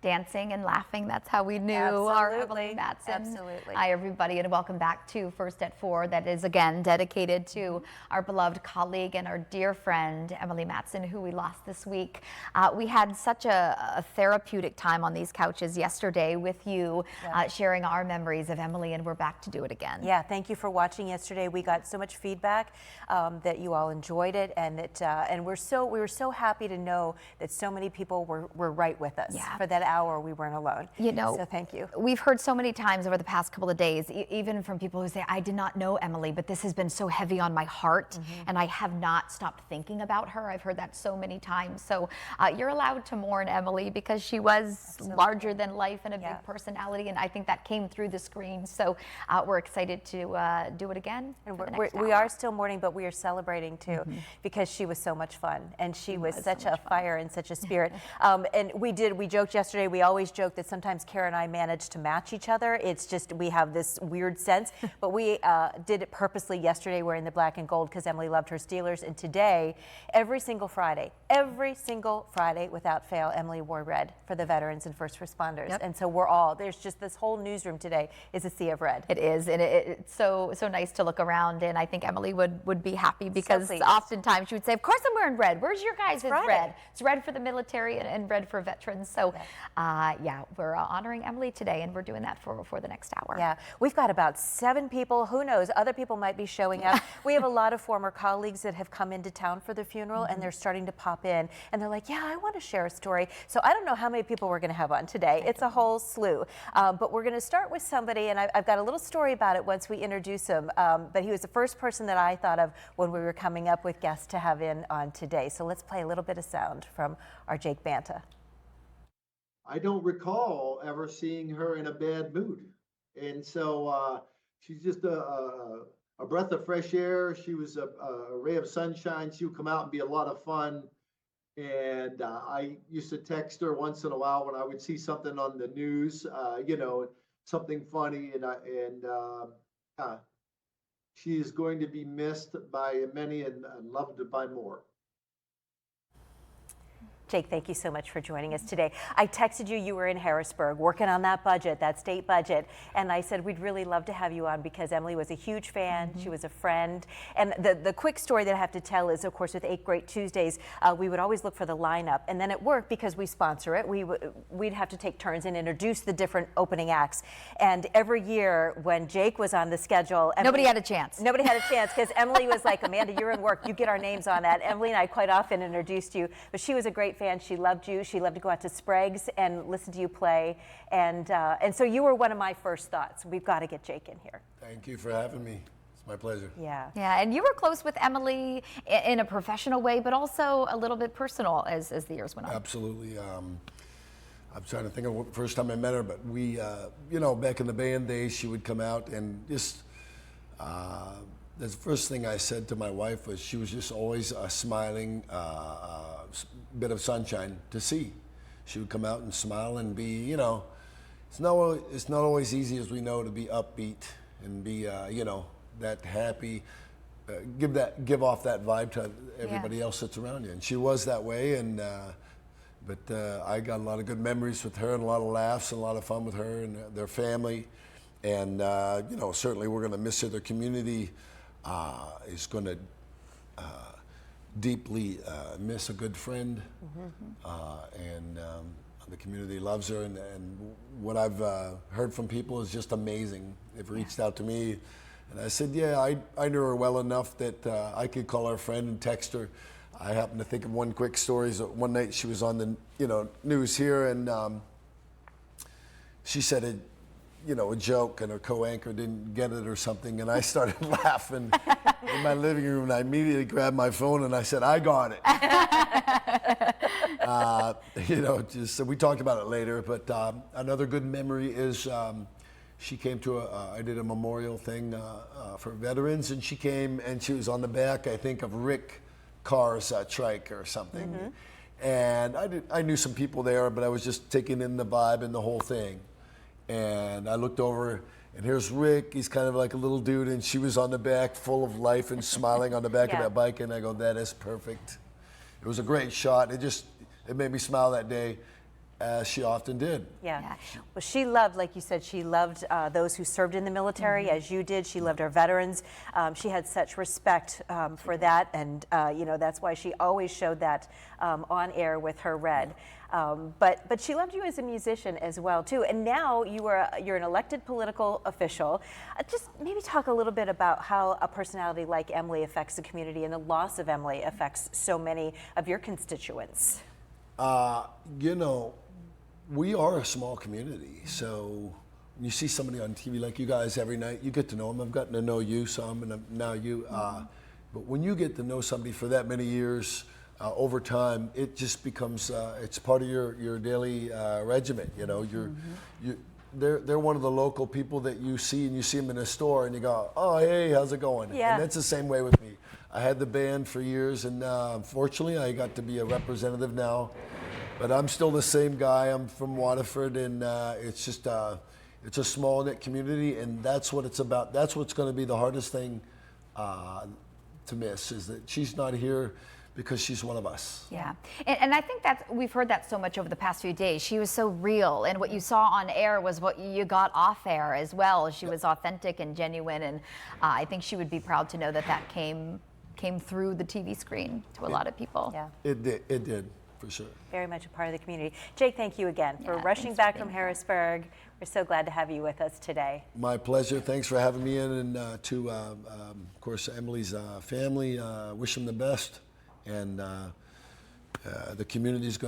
dancing and laughing. That's how we knew our Emily Matson. Absolutely. Hi, everybody, and welcome back to First at 4. That is, again, dedicated to our beloved colleague and our dear friend, Emily Matson, who we lost this week. We had such a therapeutic time on these couches yesterday with you, sharing our memories of Emily, and we're back to do it again. Yeah, thank you for watching yesterday. We got so much feedback that you all enjoyed it, and that we were so happy to know that so many people were right with us. For that hour, we weren't alone. You know, so thank you. We've heard so many times over the past couple of days, even from people who say, I did not know Emily, but this has been so heavy on my heart, and I have not stopped thinking about her. I've heard that so many times. So you're allowed to mourn Emily because she was larger than life and a big personality, and I think that came through the screen. So we're excited to do it again. And we are still mourning, but we are celebrating too, because she was so much fun, and she was such a fire and such a spirit. And we joked yesterday, we always joke that sometimes Kara and I manage to match each other. It's just, we have this weird sense, but we did it purposely yesterday wearing the black and gold because Emily loved her Steelers. And today, every single Friday without fail, Emily wore red for the veterans and first responders. And so there's just this whole newsroom today is a sea of red. It is, and it's so nice to look around, and I think Emily would be happy because oftentimes she would say, of course I'm wearing red. Where's your guys' red? It's red for the military and red for veterans. So we're honoring Emily today, and we're doing that for the next hour. Yeah, we've got about 7 people. Who knows? Other people might be showing up. We have a lot of former colleagues that have come into town for the funeral, and they're starting to pop in, and they're like, yeah, I want to share a story. So I don't know how many people we're going to have on today. It's a whole slew. But we're going to start with somebody, and I've got a little story about it once we introduce him. But he was the first person that I thought of when we were coming up with guests to have in on today. So let's play a little bit of sound from our Jake Banta. I don't recall ever seeing her in a bad mood. And so she's just a breath of fresh air. She was a ray of sunshine. She would come out and be a lot of fun. And I used to text her once in a while when I would see something on the news, something funny. And she is going to be missed by many and loved by more. Jake, thank you so much for joining us today. I texted you, you were in Harrisburg working on that budget, that state budget, and I said we'd really love to have you on because Emily was a huge fan, she was a friend. And the quick story that I have to tell is, of course, with 8 Great Tuesdays, we would always look for the lineup, and then at work, because we sponsor it, we'd have to take turns and introduce the different opening acts. And every year when Jake was on the schedule, nobody had a chance. Nobody had a chance because Emily was like, Amanda, you're in work, you get our names on that. Emily and I quite often introduced you, but she was a great fan. She loved you. She loved to go out to Sprague's and listen to you play. And so you were one of my first thoughts. We've got to get Jake in here. Thank you for having me. It's my pleasure. Yeah. Yeah, and you were close with Emily in a professional way, but also a little bit personal as the years went on. Absolutely. I'm trying to think of the first time I met her, but we, back in the band days, she would come out and just, the first thing I said to my wife was she was just always a smiling bit of sunshine to see. She would come out and smile and be, it's not always easy, as we know, to be upbeat and be, that happy, give off that vibe to everybody else that's around you. And she was that way, and but I got a lot of good memories with her and a lot of laughs and a lot of fun with her and their family. And certainly we're going to miss her. The community is going to deeply miss a good friend, and the community loves her, and what I've heard from people is just amazing. They've reached out to me, and I said, I knew her well enough that I could call her friend and text her. I happen to think of one quick story. So one night she was on the news here, and she said a joke, and her co-anchor didn't get it or something, and I started laughing in my living room, and I immediately grabbed my phone and I said, I got it. So we talked about it later, but another good memory is she came to I did a memorial thing for veterans, and she came and she was on the back, I think, of Rick Carr's trike or something. And I knew some people there, but I was just taking in the vibe and the whole thing. And I looked over, and here's Rick. He's kind of like a little dude, and she was on the back, full of life and smiling on the back of that bike. And I go, that is perfect. It was a great shot. It made me smile that day. as she often did. Yeah. Well, she loved, like you said, she loved those who served in the military, as you did. She loved our veterans. She had such respect for that, and you know, that's why she always showed that on air with her red. But she loved you as a musician as well too. And now you're an elected political official. Just maybe talk a little bit about how a personality like Emily affects the community, and the loss of Emily affects so many of your constituents. You know, we are a small community, so when you see somebody on TV like you guys every night, you get to know them. I've gotten to know you some, and now you. But when you get to know somebody for that many years, over time, it just becomes it's part of your daily regimen. You know, they're one of the local people that you see, and you see them in a store, and you go, oh, hey, how's it going? Yeah. And that's the same way with me. I had the band for years, and unfortunately, I got to be a representative now. But I'm still the same guy. I'm from Waterford, and it's just it's a small knit community, and that's what it's about. That's what's going to be the hardest thing to miss, is that she's not here because she's one of us. Yeah, and I think we've heard that so much over the past few days. She was so real, and what you saw on air was what you got off air as well. She was authentic and genuine, and I think she would be proud to know that came through the TV screen to a lot of people. Yeah. It did. For sure. Very much a part of the community. Jake, thank you again for rushing thanks back for from being here. Harrisburg. We're so glad to have you with us today. My pleasure. Thanks for having me in, and to, of course, Emily's family. Wish them the best, and the community's going